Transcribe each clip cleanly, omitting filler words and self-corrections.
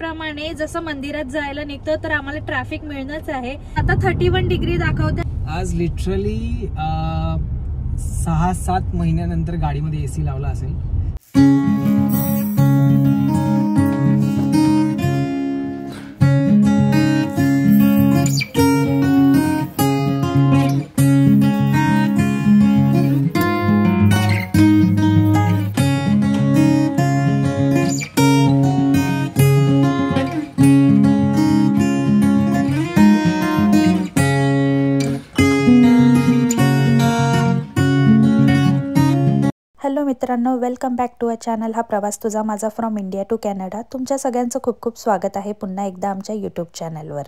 त्याप्रमाणे जसं मंदिरात जायला निघतो तर आम्हाला ट्रॅफिक मिळणंच आहे। आता 31 डिग्री दाखवते। आज लिटरली 6-7 महिन्यानंतर गाडीमध्ये एसी लावला असेल। हॅलो मित्रांनो, welcome back to a channel. हा प्रवास तुझा माझा फ्रॉम इंडिया टू कॅनडा। तुमच्या सगळ्यांचं खूप खूप स्वागत आहे पुन्हा एकदा आमच्या यूट्यूब चॅनलवर।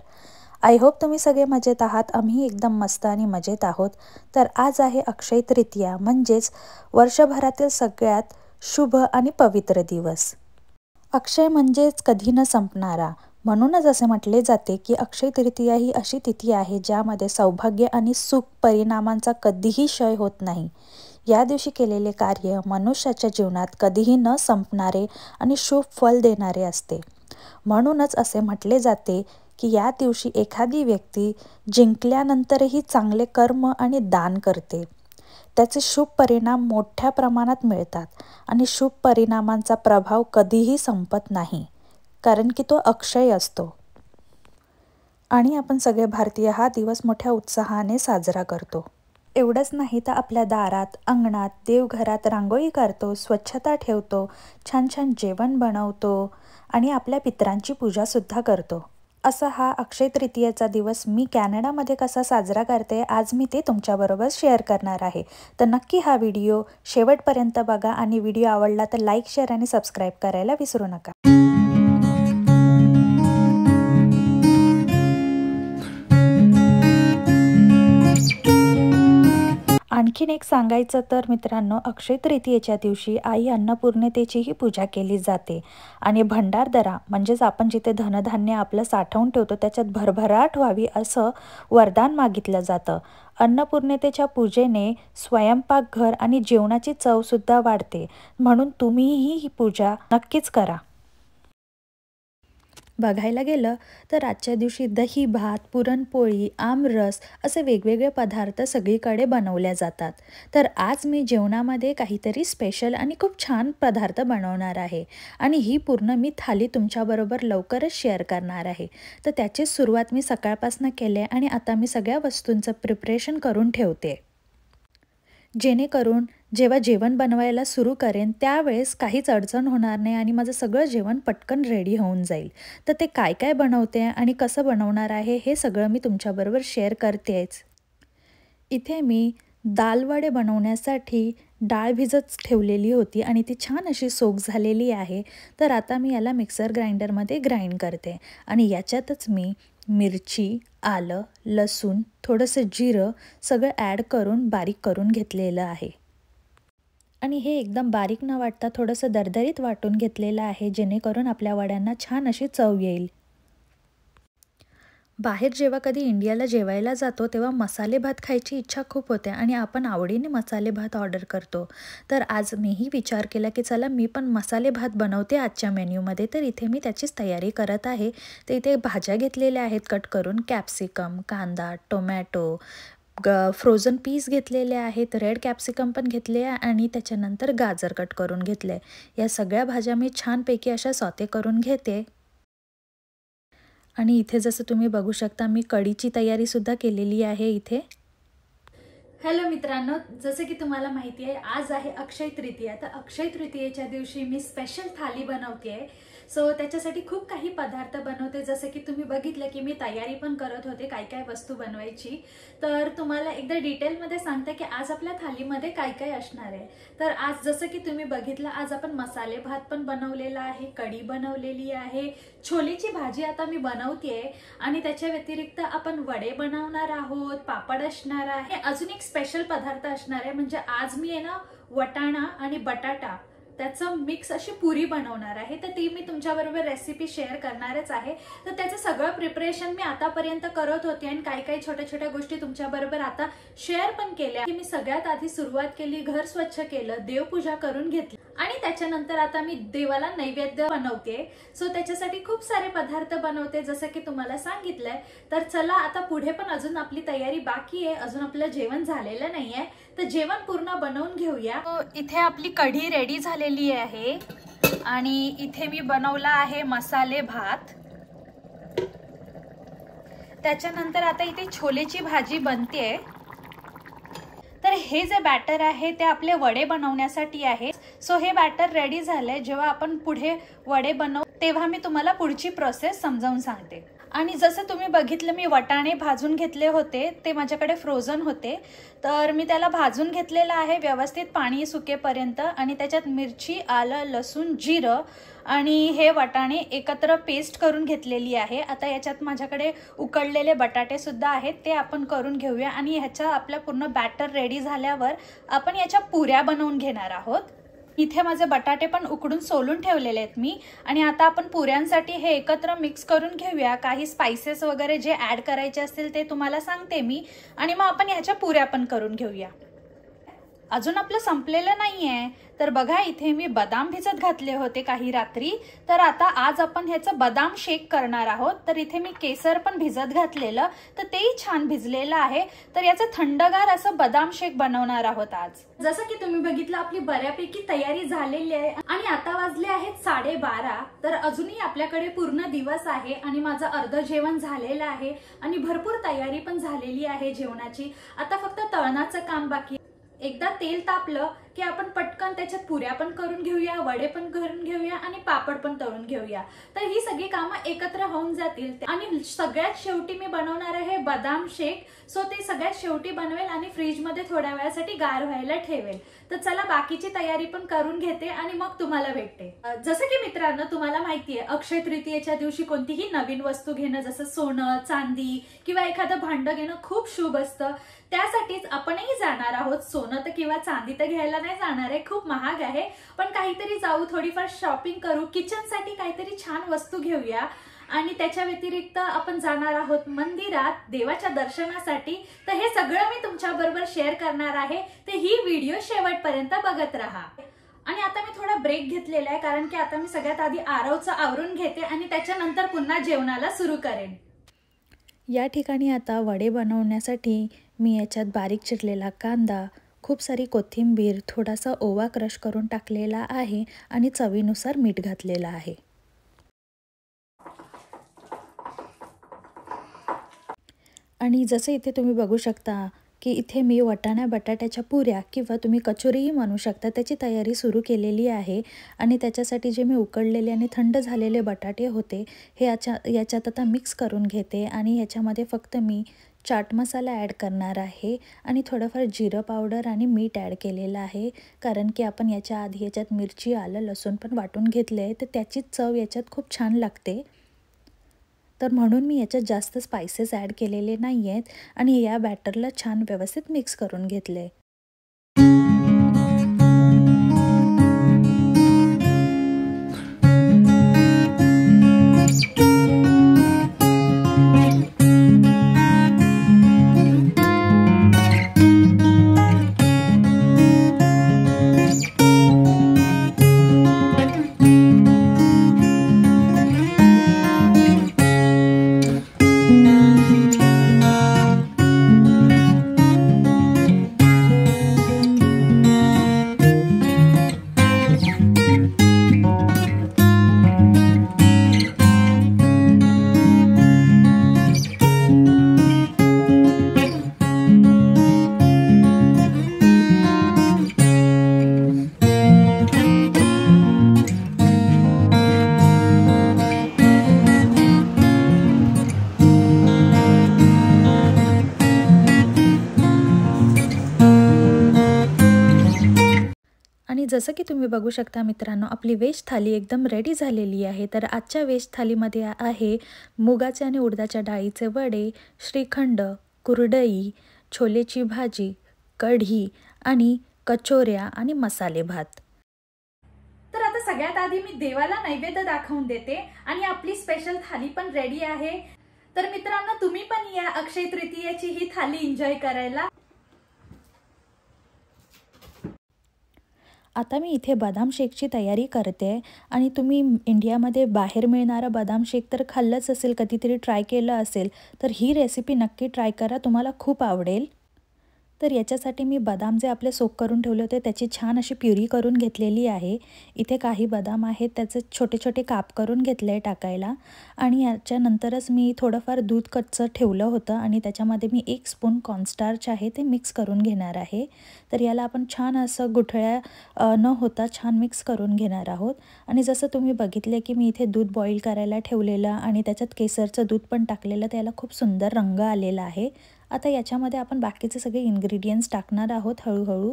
आय होप तुम्ही सगळे मजेत आहात। आम्ही एकदम मस्त आणि मजेत आहोत। तर आज आहे अक्षय तृतीया, म्हणजेच वर्षभरातील सगळ्यात शुभ आणि पवित्र दिवस। अक्षय म्हणजेच कधी न संपणारा, म्हणूनच असे म्हटले जाते की अक्षय तृतीया ही अशी तिथी आहे ज्यामध्ये सौभाग्य आणि सुख परिणामांचा कधीही क्षय होत नाही। या दिवशी केलेले कार्य मनुष्याच्या जीवनात कधीही न संपणारे आणि शुभ फल देणारे असते। म्हणूनच असे म्हटले जाते की या दिवशी एखादी व्यक्ती जिंकल्यानंतरही चांगले कर्म आणि दान करते, त्याचे शुभ परिणाम मोठ्या प्रमाणात मिळतात आणि शुभ परिणामांचा प्रभाव कधीही संपत नाही, कारण की तो अक्षय असतो। आणि आपण सगळे भारतीय हा दिवस मोठ्या उत्साहाने साजरा करतो। एवढंच नाही तर आपल्या दारात, अंगणात, देवघरात रांगोळी काढतो, स्वच्छता ठेवतो, छान छान जेवण बनवतो आणि आपल्या पितरांची पूजासुद्धा करतो। असा हा अक्षय तृतीयेचा दिवस मी कॅनडामध्ये कसा साजरा करते आज मी ते तुमच्याबरोबर शेअर करणार आहे। तर नक्की हा व्हिडिओ शेवटपर्यंत बघा आणि व्हिडिओ आवडला तर लाईक, शेअर आणि सबस्क्राईब करायला विसरू नका। आणखीन एक सांगायचं तर मित्रांनो, अक्षय तृतीयेच्या दिवशी आई अन्नपूर्णेतेचीही पूजा केली जाते आणि भंडारदरा म्हणजेच आपण जिथे धनधान्य आपलं साठवून ठेवतो त्याच्यात भरभराट व्हावी असं वरदान मागितलं जातं। अन्नपूर्णेतेच्या पूजेने स्वयंपाकघर आणि जेवणाची चवसुद्धा वाढते, म्हणून तुम्हीही ही पूजा नक्कीच करा। बघायला गेलं तर आजच्या दिवशी दही भात, पुरणपोळी, आमरस असे वेगवेगळे पदार्थ सगळीकडे बनवल्या जातात। तर आज मी जेवणामध्ये काहीतरी स्पेशल आणि खूप छान पदार्थ बनवणार आहे आणि ही पूर्ण मी थाली तुमच्याबरोबर लवकरच शेअर करणार आहे। तर त्याची सुरुवात मी सकाळपासून केली आणि आता मी सगळ्या वस्तूंचं प्रिपरेशन करून ठेवते, जेणेकरून जेव्हा जेवण बनवायला सुरू करेन त्यावेळेस काहीच अडचण होणार नाही आणि माझं सगळं जेवण पटकन रेडी होऊन जाईल। तर ते काय काय बनवते आणि कसं बनवणार आहे हे सगळं मी तुमच्याबरोबर शेअर करतेच। इथे मी दालवडे बनवण्यासाठी डाळ भिजत ठेवलेली होती आणि ती छान अशी सोक झालेली आहे। तर आता मी याला मिक्सर ग्राइंडरमध्ये ग्राइंड करते आणि याच्यातच मी मिरची, आलं, लसूण, थोडंसं जिरं सगळं ॲड करून बारीक करून घेतलेलं आहे आणि हे एकदम बारीक न वाटता थोडंसं दरदरीत वाटून घेतलेलं आहे, जेणेकरून आपल्या वड्यांना छान अशी चव येईल। बाहेर जेव्हा कधी इंडियाला जेवायला जातो तेव्हा मसाले भात खायची इच्छा खूप होते आणि आपण आवडीने मसाले भात ऑर्डर करतो। तर आज मीही विचार केला की चला मी पण मसाले भात बनवते आजच्या मेन्यूमध्ये। तर इथे मी त्याचीच तयारी करत आहे। तर इथे भाज्या घेतलेल्या आहेत कट करून, कॅप्सिकम, कांदा, टोमॅटो, फ्रोझन पीस घेतलेले आहेत, रेड कॅप्सिकम पण घेतले आणि त्याच्यानंतर गाजर कट करून घेतले। या सगळ्या भाज्या मी छानपैकी अशा सॉते करून घेते आणि इथे जसं तुम्ही बघू शकता मी कढीची तयारी सुद्धा केलेली आहे इथे। हॅलो मित्रांनो, जसं की तुम्हाला माहिती आहे आज आहे अक्षय तृतीया। तर अक्षय तृतीयेच्या दिवशी मी स्पेशल थाली बनवते। सो त्याच्यासाठी खूप काही पदार्थ बनवते, जसं की तुम्ही बघितलं की मी तयारी पण करत होते काय काय वस्तू बनवायची। तर तुम्हाला एकदा डिटेलमध्ये सांगते की आज आपल्या थालीमध्ये काय काय असणार आहे। तर आज जसं की तुम्ही बघितलं आज आपण मसाले भात पण बनवलेला आहे, कढी बनवलेली आहे, छोलेची भाजी आता मी बनवतेय आणि त्याच्या व्यतिरिक्त आपण वडे बनवणार आहोत, पापड असणार आहे, अजून एक स्पेशल पदार्थ असणार आहे म्हणजे आज मी आहे ना वटाणा आणि बटाटा त्याचं मिक्स अशी पुरी बनवणार आहे। तर ती मी तुमच्याबरोबर रेसिपी शेअर करणारच आहे। तर त्याचं सगळं प्रिपरेशन मी आतापर्यंत करत होते आणि काही काही छोट्या छोट्या गोष्टी तुमच्याबरोबर आता शेअर पण केल्या की मी सगळ्यात आधी सुरुवात केली, घर स्वच्छ केलं, देवपूजा करून घेतली आणि त्याच्यानंतर आता मी देवाला नैवेद्य बनवते. सो त्याच्यासाठी खूप सारे पदार्थ बनवते जसं की तुम्हाला सांगितलंय. तर चला आता पुढे पण अजून आपली तयारी बाकी आहे, अजून आपलं जेवण झालेलं नाहीये, तर जेवण पूर्ण बनवून घेऊया. इथे आपली कढी रेडी झालेली आहे आणि इथे मी बनवला आहे मसाले भात. त्याच्यानंतर आता इथे छोलेची भाजी बनते. तर हे जे बॅटर आहे ते आपले वडे बनवण्यासाठी आहे. सो हे बॅटर रेडी झालंय. जेव्हा आपण पुढे वडे बनवू तेव्हा मी तुम्हाला पुढची प्रोसेस समजावून सांगते. आणि जसं तुम्ही बघितलं मी वटाणे भाजून घेतले होते, ते माझ्याकडे फ्रोझन होते, तर मी त्याला भाजून घेतलेलं आहे व्यवस्थित पाणी सुकेपर्यंत. आणि त्याच्यात मिरची, आलं, लसूण, जिरं आणि हे वटाणे एकत्र पेस्ट करून घेतलेली आहे. आता याच्यात माझ्याकडे उकडलेले बटाटे सुद्धा आहेत, ते आपण करून घेऊया. आणि ह्याचा आपला पूर्ण बॅटर रेडी झाल्यावर आपण याच्या पुऱ्या बनवून घेणार आहोत. इथे माझे बटाटे पण उकडून सोलून ठेवलेले आहेत मी. आणि आता आपण पुऱ्यांसाठी हे एकत्र मिक्स करून घेऊया. काही स्पाइसेस वगैरे जे ऍड करायचे असतील ते तुम्हाला सांगते मी, आणि मग आपण ह्याच्या पुऱ्या पण करून घेऊया. अजून आपलं संपलेलं नाहीये. तर बघा इथे मी बदाम भिजत घातले होते काही रात्री, तर आता आज आपण ह्याचं बदाम शेक करणार आहोत. तर इथे मी केसर पण भिजत घातलेलं, तर तेही छान भिजलेलं आहे. तर याचं थंडगार असं बदाम शेक बनवणार आहोत आज. जसं की तुम्ही बघितलं आपली बऱ्यापैकी तयारी झालेली आहे आणि आता वाजले आहेत 12:30. तर अजूनही आपल्याकडे पूर्ण दिवस आहे आणि माझं अर्ध जेवण झालेलं आहे आणि भरपूर तयारी पण झालेली आहे जेवणाची. आता फक्त तळणाचं काम बाकी. एकदा तेल तापलं की आपण पटकन त्याच्यात पुऱ्या पण करून घेऊया, वडे पण करून घेऊया आणि पापड पण तळून घेऊया. तर ही सगळी कामं एकत्र होऊन जातील. आणि सगळ्यात शेवटी मी बनवणार आहे बदाम शेक. सो ते सगळ्यात शेवटी बनवेल आणि फ्रीज मध्ये थोड्या वेळासाठी गार व्हायला ठेवेल. तर चला बाकीची तयारी पण करून घेते आणि मग तुम्हाला भेटते. जसं की मित्रांनो तुम्हाला माहितीये अक्षय तृतीयेच्या दिवशी कोणतीही नवीन वस्तू घेणं, जसं सोनं, चांदी किंवा एखादं भांडं घेणं खूप शुभ असतं. त्यासाठीच आपणही जाणार आहोत. सोनं तर किंवा चांदी तर घ्यायला नाही जाणार आहे, खूप महाग आहे, पण काहीतरी जाऊ, थोडीफार शॉपिंग करू, किचनसाठी काहीतरी छान वस्तू घेऊया. आणि त्याच्या व्यतिरिक्त आपण जाणार आहोत मंदिरात देवाच्या दर्शनासाठी. तर हे सगळं मी तुमच्या बरोबर शेअर करणार आहे, तर ही व्हिडिओ शेवटपर्यंत बघत राहा. आणि आता मी थोडा ब्रेक घेतलेला आहे, कारण की आता मी सगळ्यात आधी आरवचं आवरून घेते आणि त्याच्यानंतर पुन्हा जेवणाला सुरू करेन. या ठिकाणी आता वडे बनवण्यासाठी मी याच्यात बारीक चिरलेला कांदा, खूप सारी कोथिंबीर, थोडासा ओवा क्रश करून टाकलेला आहे आणि चवीनुसार मीठ घातलेलं आहे. आणि जसं इथे तुम्ही बघू शकता की इथे मी वाटाणा बटाट्याच्या पुऱ्या किंवा तुम्ही कचोरीही म्हणू शकता त्याची तयारी सुरू केलेली आहे. आणि त्याच्यासाठी जे मी उकडलेले आणि थंड झालेले बटाटे होते हे याच्यात आता मिक्स करून घेते. आणि ह्याच्यामध्ये फक्त मी चाट मसाला ॲड करणार आहे आणि थोडंफार जिरं पावडर आणि मीठ ॲड केलेलं आहे, कारण की आपण याच्या आधी याच्यात मिरची, आलं, लसूण पण वाटून घेतले आहे, तर त्याचीच चव याच्यात खूप छान लागते. तर म्हणून मी याच्यात जास्त स्पाइसेस ॲड केलेले नाही आहेत आणि या बॅटरला छान व्यवस्थित मिक्स करून घेतले. आणि जसं की तुम्ही बघू शकता मित्रांनो, आपली व्हेज थाली एकदम रेडी झालेली आहे. तर आजच्या व्हेज थालीमध्ये आहे मुगाचे आणि उडदाच्या डाळीचे वडे, श्रीखंड, कुरडई, छोलेची भाजी, कढी आणि कचोऱ्या आणि मसाले भात. तर आता सगळ्यात आधी मी देवाला नैवेद्य दाखवून देते आणि आपली स्पेशल थाली पण रेडी आहे. तर मित्रांनो तुम्ही पण या अक्षय तृतीयेची ही थाली एन्जॉय करायला. आता मी इथे बदाम शेकची तयारी करते आणि तुम्ही इंडियामध्ये बाहेर मिळणारा बदाम शेक तर खाल्लंच असेल, कधीतरी ट्राय केलं असेल, तर ही रेसिपी नक्की ट्राय करा, तुम्हाला खूप आवडेल. तर याच्यासाठी मी बदाम जे आपले सोक करून ठेवले होते त्याची छान अशी प्युरी करून घेतलेली आहे. इथे काही बदाम आहेत त्याचे छोटे छोटे काप करून घेतले आहे टाकायला. आणि याच्यानंतरच मी थोडंफार दूध कच्चं ठेवलं होतं आणि त्याच्यामध्ये मी 1 स्पून कॉर्नस्टार्च आहे ते मिक्स करून घेणार आहे. तर याला आपण छान असं गुठळ्या न होता छान मिक्स करून घेणार आहोत. आणि जसं तुम्ही बघितले की मी इथे दूध बॉईल करायला ठेवलेलं आणि त्याच्यात केसरचं दूध पण टाकलेलं, त्याला खूप सुंदर रंग आलेला आहे. आता याच्यामध्ये आपण बाकीचे सगळे इन्ग्रेडियंट्स टाकणार आहोत हळूहळू.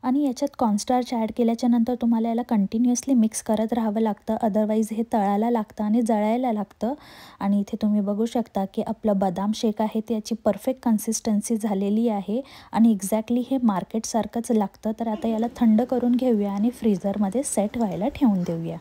आणि याच्यात कॉर्नस्टार्च ॲड केल्याच्यानंतर तुम्हाला याला कंटिन्युअसली मिक्स करत राहावं लागतं, अदरवाईज हे तळायला लागतं आणि जळायला लागतं. आणि इथे तुम्ही बघू शकता की आपलं बदाम शेक आहे त्याची परफेक्ट कन्सिस्टन्सी झालेली आहे आणि एक्झॅक्टली हे मार्केटसारखंच लागतं. तर आता याला थंड करून घेऊया आणि फ्रीझरमध्ये सेट व्हायला ठेवून देऊया.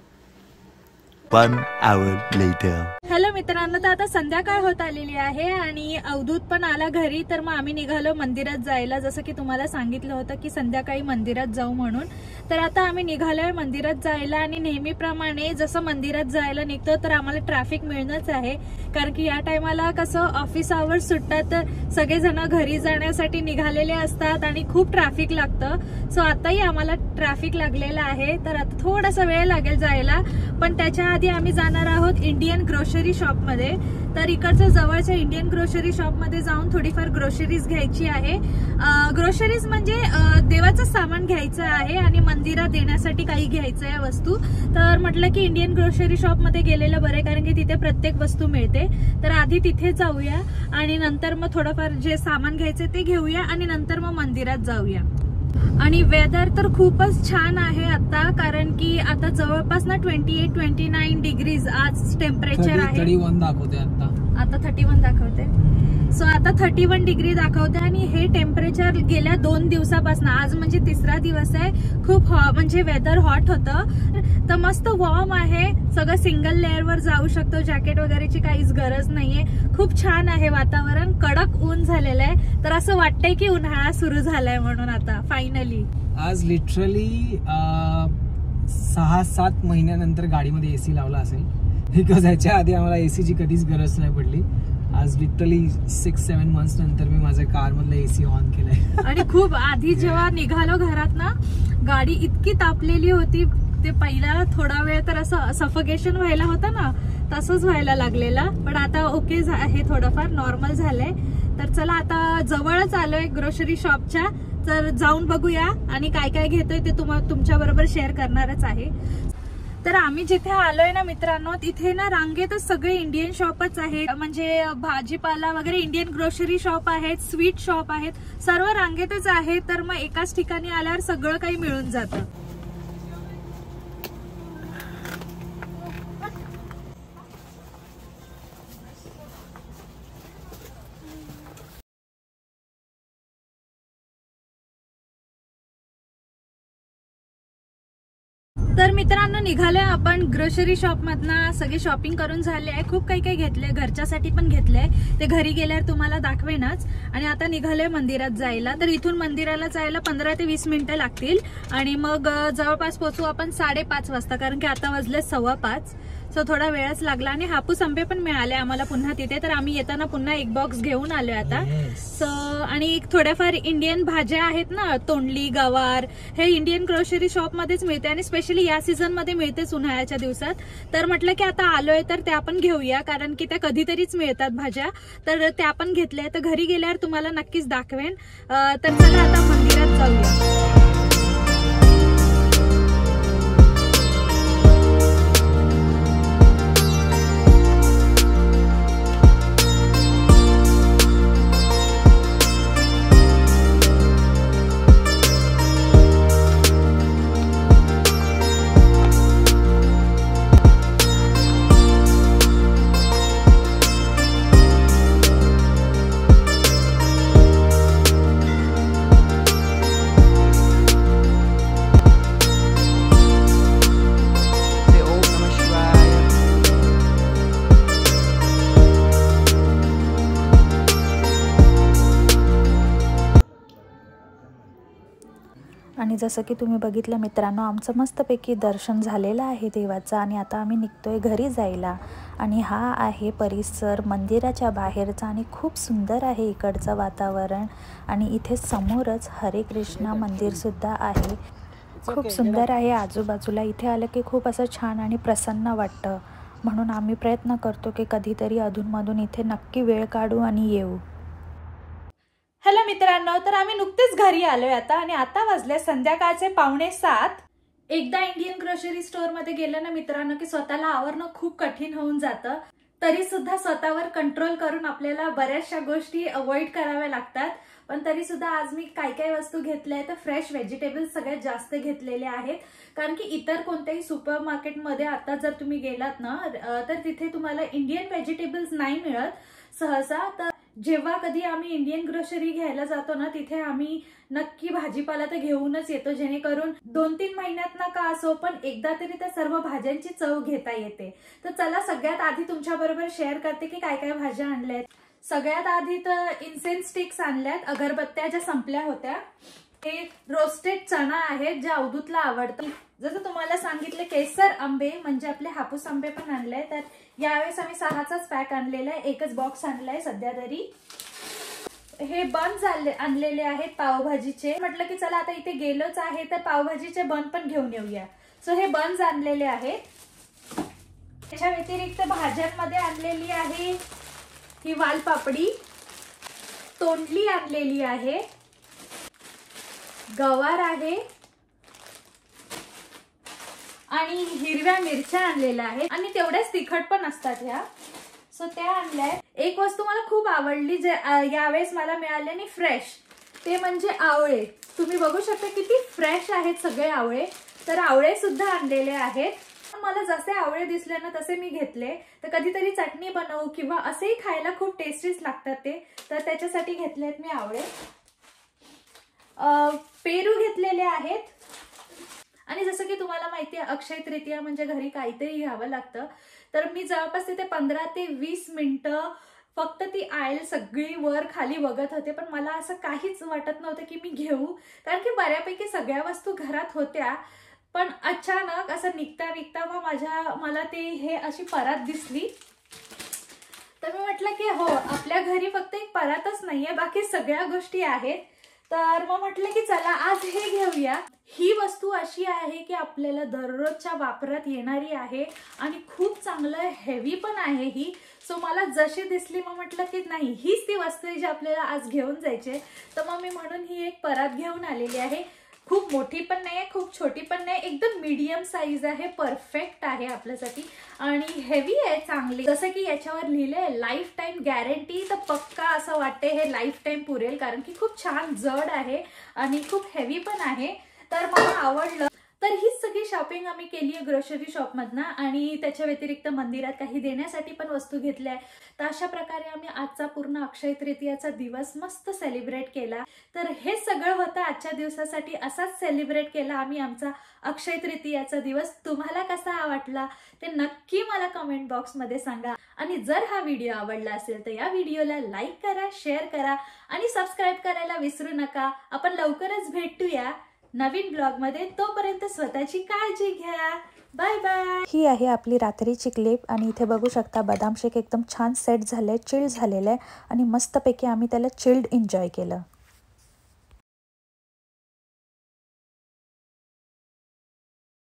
1 hour later. हॅलो मित्रांनो, तर आता संध्याकाळ होत आलेली आहे आणि अवधूत पण आला घरी. तर मग आम्ही निघालो मंदिरात जायला, जसं की तुम्हाला सांगितलं होतं की संध्याकाळी मंदिरात जाऊ म्हणून. तर आता आम्ही निघालोय मंदिरात जायला आणि नेहमीप्रमाणे जसं मंदिरात जायला निघतो तर आम्हाला ट्रॅफिक मिळणंच आहे, कारण की या टायमाला कसं ऑफिस आवर्स सुटतात तर सगळेजण घरी जाण्यासाठी निघालेले असतात आणि खूप ट्रॅफिक लागतं. सो आताही आम्हाला ट्रॅफिक लागलेलं आहे, तर आता थोडासा वेळ लागेल जायला. पण त्याच्या आधी आम्ही जाणार आहोत इंडियन ग्रोसरी शॉपमध्ये. तर इकडच्या जवळच्या इंडियन ग्रोसरी शॉपमध्ये जाऊन थोडीफार ग्रोसरीज घ्यायची आहे. ग्रोसरीज म्हणजे देवाचं सामान घ्यायचं आहे आणि मंदिरात देण्यासाठी काही घ्यायचं आहे वस्तू. तर म्हटलं की इंडियन ग्रोसरी शॉपमध्ये गेलेलं बरं, कारण की तिथे प्रत्येक वस्तू मिळते. तर आधी तिथे जाऊया आणि नंतर मग थोडंफार जे सामान घ्यायचं ते घेऊया आणि नंतर मग मंदिरात जाऊया. आणि वेदर तर खूपच छान आहे आता, कारण की आता जवळपास ना 28-29 डिग्रीज आज टेम्परेचर आहे. 31 दाखवते आता 31 दाखवते. सो आता 31 डिग्री दाखवते आणि हे टेम्परेचर गेल्या 2 दिवसापासून, आज म्हणजे 3रा दिवस आहे, खूप म्हणजे वेदर हॉट होतं. तर मस्त वॉर्म आहे, सगळं सिंगल लेअरवर जाऊ शकतो, जॅकेट वगैरेची काहीच गरज नाहीये. खूप छान आहे वातावरण, कडक ऊन झालेलं आहे. तर असं वाटतंय की उन्हाळा सुरू झालाय म्हणून आता फायनली. आज लिटरली 6-7 महिन्यानंतर गाडीमध्ये एसी लावला असेल, बिकॉज ह्याच्या आधी आम्हाला एसीची कधीच गरज नाही पडली. आज लिटरली 6-7 मंथ्स नंतर मी माझ्या कार मधला एसी ऑन केलाय. आणि खूप आधी जेव्हा निघालो घरात ना, गाडी इतकी तापलेली होती, ते पहिला थोडा वेळ तर असं सफोकेशन व्हायला होतं ना, तसंच व्हायला लागलेलं. पण आता ओके आहे, थोडंफार नॉर्मल झालंय. तर चला आता जवळच आलोय ग्रोसरी शॉपच्या, तर जाऊन बघूया आणि काय काय घेतोय ते तुमच्या बरोबर शेअर करणारच आहे. तर आम्ही जिथे आलोय ना मित्रांनो, तिथे ना रांगेतच सगळे इंडियन शॉपच आहेत, म्हणजे भाजीपाला वगैरे इंडियन ग्रोसरी शॉप आहेत, स्वीट शॉप आहेत, सर्व रांगेतच आहेत. तर मग एकाच ठिकाणी आल्यावर सगळं काही मिळून जातं. तर मित्रांनो, निघालोय आपण ग्रोसरी शॉप मधनं, सगळी शॉपिंग करून झाले आहे. खूप काही काही घेतले, घरच्यासाठी पण घेतलंय, ते घरी गेल्यावर तुम्हाला दाखवेनच. आणि आता निघालोय मंदिरात जायला. तर इथून मंदिराला जायला 15 ते 20 मिनिटं लागतील आणि मग जवळपास पोहोचू आपण 5:30 वाजता, कारण की आता वाजले 5:15. सो थोडा वेळच लागला. आणि हापूस आंबे पण मिळाले आम्हाला पुन्हा तिथे, तर आम्ही येताना पुन्हा 1 बॉक्स घेऊन आलोय आता. सो आणि थोड्याफार इंडियन भाज्या आहेत ना, तोंडली, गवार, हे इंडियन ग्रोसरी शॉप मध्येच मिळते आणि स्पेशली या सीझन मध्ये मिळतेच उन्हाळ्याच्या दिवसात. तर म्हटलं की आता आलोय तर त्या पण घेऊया, कारण की त्या कधीतरीच मिळतात भाज्या. तर त्या पण घेतल्या, तर घरी गेल्यावर तुम्हाला नक्कीच दाखवेन. तर चला आता मंदिरात जाऊया. आणि जसं की तुम्ही बघितलं मित्रांनो, आमचं मस्तपैकी दर्शन झालेलं आहे देवाचं आणि आता आम्ही निघतोय घरी जायला. आणि हा आहे परिसर मंदिराच्या बाहेरचा आणि खूप सुंदर आहे इकडचं वातावरण. आणि इथे समोरच हरे कृष्णा मंदिरसुद्धा आहे, खूप सुंदर आहे आजूबाजूला. इथे आलं की खूप असं छान आणि प्रसन्न वाटतं, म्हणून आम्ही प्रयत्न करतो की कधीतरी अधूनमधून इथे नक्की वेळ काढू आणि येऊ. हॅलो मित्रांनो, तर आम्ही नुकतेच घरी आलोय आता आणि आता वाजले संध्याकाळचे 6:45. एकदा इंडियन ग्रोसरी स्टोअर मध्ये गेलं ना मित्रांनो की स्वतःला आवरणं खूप कठीण होऊन जातं. तरी सुद्धा स्वतःवर कंट्रोल करून आपल्याला बऱ्याचशा गोष्टी अवॉइड कराव्या लागतात. पण तरी सुद्धा आज मी काय वस्तू घेतल्या आहेत तर फ्रेश व्हेजिटेबल्स सगळ्यात जास्त घेतलेले आहेत. कारण की इतर कोणत्याही सुपर मार्केटमध्ये आता जर तुम्ही गेलात ना तर तिथे तुम्हाला इंडियन व्हेजिटेबल्स नाही मिळत सहसा. तर जेव्हा कधी आम्ही इंडियन ग्रोसरी घ्यायला जातो ना तिथे आम्ही नक्की भाजीपाला तर घेऊनच येतो, जेणेकरून 2-3 महिन्यात ना का असो पण एकदा तरी त्या सर्व भाज्यांची चव घेता येते. तर चला सगळ्यात आधी तुमच्या बरोबर शेअर करते की काय भाज्या आणल्यात. सगळ्यात आधी तर इन्सेन्स स्टिक्स आणल्यात, अगरबत्त्या ज्या संपल्या होत्या. हे रोस्टेड चणा आहेत जे अवधूतला आवडतं. जसं तुम्हाला सांगितलं केसर आंबे म्हणजे आपले हापूस आंबे पण आणले. तर यावेळेस आम्ही 6चाच पॅक आणलेला आहे, एकच बॉक्स आणलाय सध्या तरी. हे बन्स आणलेले आहेत पावभाजीचे. म्हटलं की चला आता इथे गेलोच आहे तर पावभाजीचे बन पण घेऊन येऊया. सो हे बन्स आणलेले आहेत. त्याच्या व्यतिरिक्त भाज्यांमध्ये आणलेली आहे ही वालपापडी, तोंडली आणलेली आहे, गवार आहे आणि हिरव्या मिरच्या आणलेल्या आहेत आणि तेवढ्याच तिखट पण असतात ह्या. सो त्या आणल्या. एक वस्तू मला खूप आवडली जे यावेळेस मला मिळाली आणि फ्रेश, ते म्हणजे आवळे. तुम्ही बघू शकता किती फ्रेश आहेत सगळे आवळे. तर आवळे सुद्धा आणलेले आहेत. मला जसे आवळे दिसले ना तसे मी घेतले. तर कधीतरी चटणी बनवू किंवा असेही खायला खूप टेस्टीच लागतात ते, तर त्याच्यासाठी घेतलेत मी आवळे. पेरू घेतलेले आहेत. आणि जसं की तुम्हाला माहिती आहे अक्षय तृतीया म्हणजे घरी काहीतरी घ्यावं लागतं. तर मी जवळपास तिथे 15 ते 20 मिनिटं फक्त ती आयल सगळी वर खाली बघत होते. पण मला असं काहीच वाटत नव्हतं की मी घेऊ, कारण की बऱ्यापैकी सगळ्या वस्तू घरात होत्या. पण अचानक असं निघता मला ते हे अशी परात दिसली. तर मी म्हटलं की हो, आपल्या घरी फक्त एक परातच नाहीये, बाकी सगळ्या गोष्टी आहेत. तर मग म्हटलं की चला आज हे घेऊया. ही वस्तू अशी आहे की आपल्याला दररोजच्या वापरात येणारी आहे आणि खूप चांगलं हेवी पण आहे ही. सो मला जशी दिसली मग म्हटलं की नाही, हीच ती वस्तू आहे जी आपल्याला आज घेऊन जायची. तर मग मी म्हणून ही एक परात घेऊन आलेली आहे. खूप मोठी पण नाही, खूप छोटी पण नाही, एकदम मीडियम साईज आहे. परफेक्ट आहे आपल्यासाठी आणि हेवी आहे चांगली. जसं की याच्यावर लिहिलंय लाईफ टाइम गॅरंटी, तर पक्का असं वाटते हे लाईफ टाइम पुरेल, कारण की खूप छान जड आहे आणि खूप हेवी पण आहे. तर मला आवडलं. तर हीच सगळी शॉपिंग आम्ही केली आहे ग्रोसरी शॉपमधनं आणि त्याच्या व्यतिरिक्त मंदिरात काही देण्यासाठी पण वस्तू घेतल्या. तर अशा प्रकारे आम्ही आजचा पूर्ण अक्षय तृतीयाचा दिवस मस्त सेलिब्रेट केला. तर हे सगळं होतं आजच्या दिवसासाठी. असाच सेलिब्रेट केला आम्ही आमचा अक्षय तृतीयाचा दिवस. तुम्हाला कसा वाटला ते नक्की मला कमेंट बॉक्समध्ये सांगा. आणि जर हा व्हिडिओ आवडला असेल तर या व्हिडिओला लाईक करा, शेअर करा आणि सबस्क्राईब करायला विसरू नका. आपण लवकरच भेटूया नवीन ब्लॉग मध्ये. तोपर्यंत स्वतःची काळजी घ्या. Bye bye. ही आहे आपली रात्रीची क्लिप आणि इथे बघू शकता बदाम शेक एकदम छान सेट झालंय, चिल्ड झालेलं आहे आणि मस्तपैकी आम्ही त्याला चिल्ड एन्जॉय केलं.